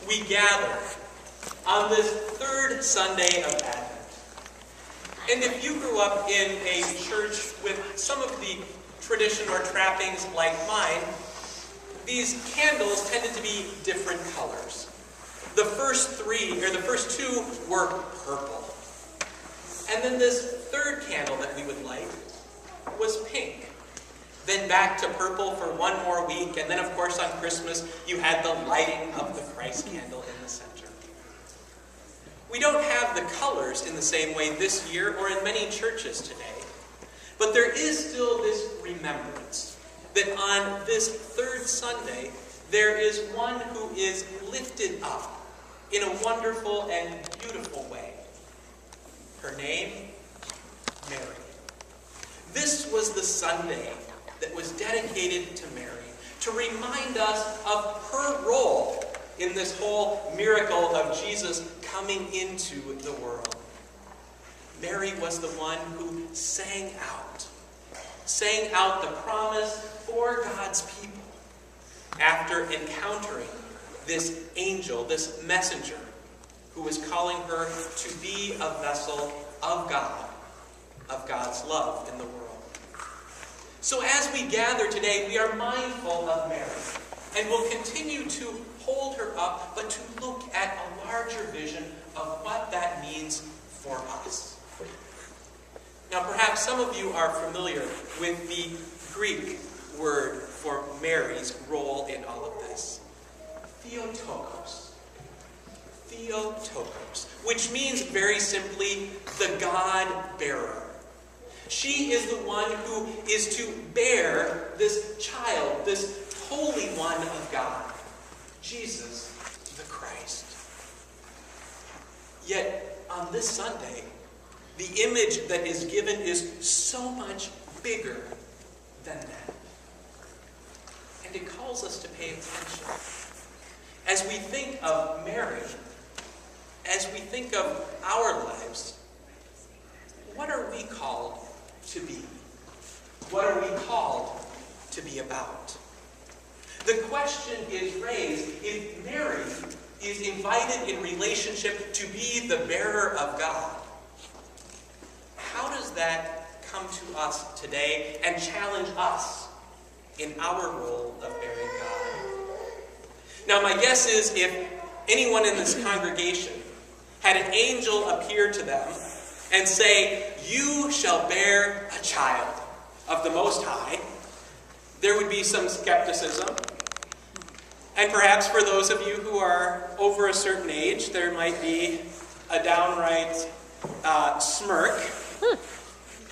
we gather on this third Sunday of Advent. And if you grew up in a church with some of the tradition or trappings like mine, these candles tended to be different colors. The first two were purple. And then this third candle that we would light was pink. Then back to purple for one more week, and then of course on Christmas you had the lighting of the Christ candle in the center. We don't have the colors in the same way this year or in many churches today, but there is still this remembrance that on this third Sunday there is one who is lifted up in a wonderful and beautiful way. Her name, Mary. This was the Sunday that was dedicated to Mary, to remind us of her role in this whole miracle of Jesus coming into the world. Mary was the one who sang out the promise for God's people after encountering this angel, this messenger, who was calling her to be a vessel of God, of God's love in the world. So as we gather today, we are mindful of Mary, and we'll continue to hold her up, but to look at a larger vision of what that means for us. Now, perhaps some of you are familiar with the Greek word for Mary's role in all of this. Theotokos. Theotokos, which means very simply the God-bearer. She is the one who is to bear this child, this Holy One of God, Jesus the Christ. Yet, on this Sunday, the image that is given is so much bigger than that. And it calls us to pay attention. As we think of Mary, as we think of our lives, what are we called to be? What are we called to be about? The question is raised, if Mary is invited in relationship to be the bearer of God, how does that come to us today and challenge us in our role of bearing God? Now, my guess is if anyone in this congregation had an angel appear to them and say, "You shall bear a child of the Most High," there would be some skepticism. And perhaps for those of you who are over a certain age, there might be a downright smirk.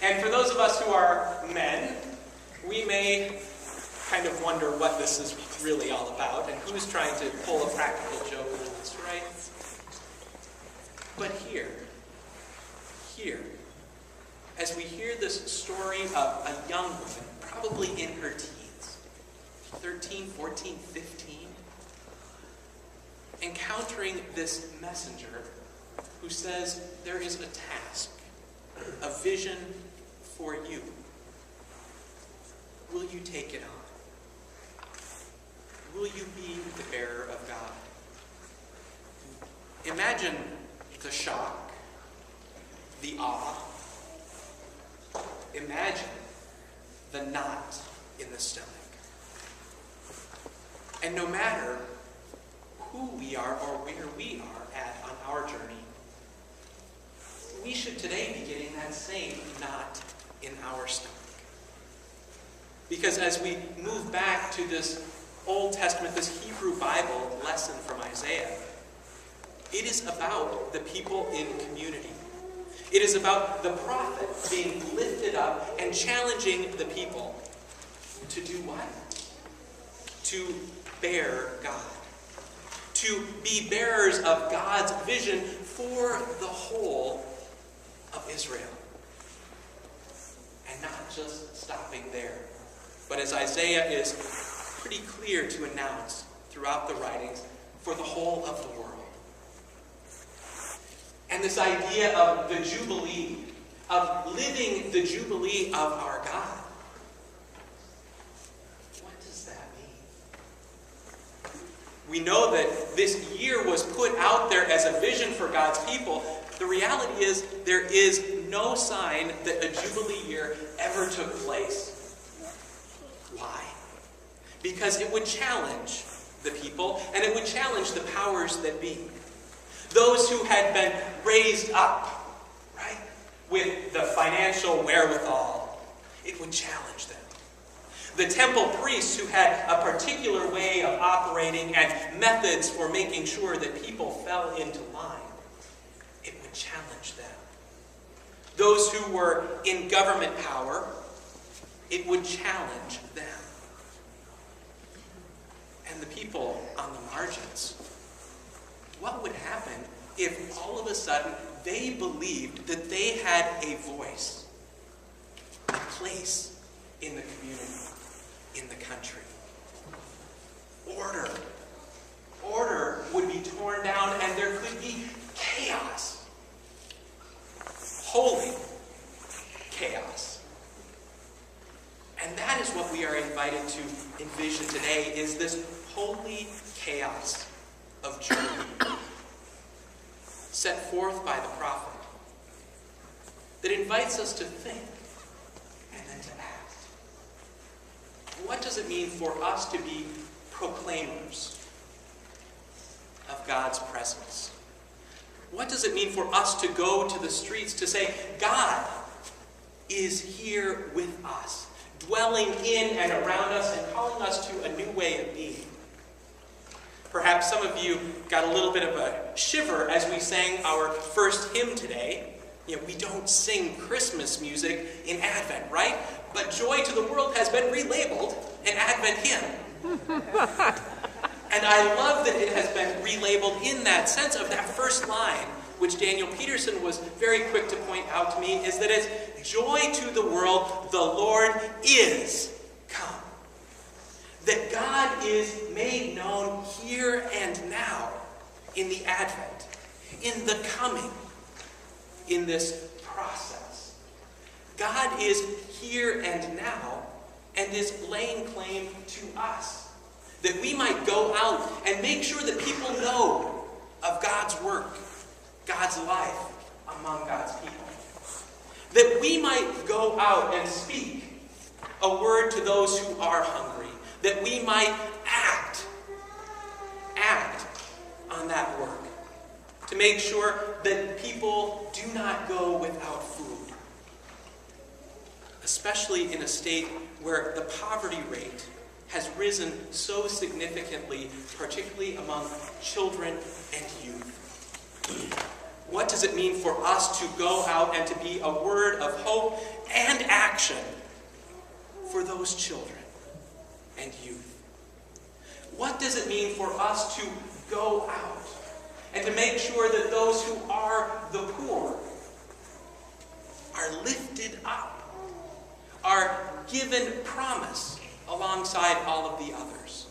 And for those of us who are men, we may kind of wonder what this is really all about and who's trying to pull a practical joke on this, right? But here, as we hear this story of a young woman, probably in her teens, 13, 14, 15, encountering this messenger who says there is a task, a vision for you. Will you take it on? Will you be the bearer of God? Imagine the shock, the awe. Imagine the knot in the stomach. And no matter who we are or where we are at on our journey, we should today be getting that same knot in our stomach. Because as we move back to this Old Testament, this Hebrew Bible lesson from Isaiah, it is about the people in community. It is about the prophet being lifted up and challenging the people to do what? To bear God. To be bearers of God's vision for the whole of Israel. And not just stopping there, but as Isaiah is pretty clear to announce throughout the writings, for the whole of the world. And this idea of the Jubilee, of living the Jubilee of our God. What does that mean? We know that this year was put out there as a vision for God's people. The reality is there is no sign that a Jubilee year ever took place. Why? Because it would challenge the people, and it would challenge the powers that be. Those who had been raised up, right, with the financial wherewithal, it would challenge them. The temple priests who had a particular way of operating and methods for making sure that people fell into line, it would challenge them. Those who were in government power, it would challenge them. And the people on the margins, what would happen if all of a sudden they believed that they had a voice, a place in the community, in the country? Order would be torn down, and there could be chaos. Holy chaos. And that is what we are invited to envision today, is this holy chaos of joy set forth by the prophet that invites us to think and then to act. What does it mean for us to be proclaimers of God's presence? What does it mean for us to go to the streets to say, God is here with us, dwelling in and around us and calling us to a new way of being? Perhaps some of you got a little bit of a shiver as we sang our first hymn today. We don't sing Christmas music in Advent, right? But Joy to the World has been relabeled an Advent hymn. And I love that it has been relabeled in that sense of that first line, which Daniel Peterson was very quick to point out to me, is that it's joy to the world, the Lord is come. That God is made known here and now in the Advent, in the coming, in this process. God is here and now and is laying claim to us, that we might go out and make sure that people know of God's work, God's life among God's people. That we might go out and speak a word to those who are hungry. That we might act on that work to make sure that people do not go without food. Especially in a state where the poverty rate has risen so significantly, particularly among children and youth. What does it mean for us to go out and to be a word of hope and action for those children and youth? What does it mean for us to go out and to make sure that those who are the poor are lifted up, are given promise alongside all of the others?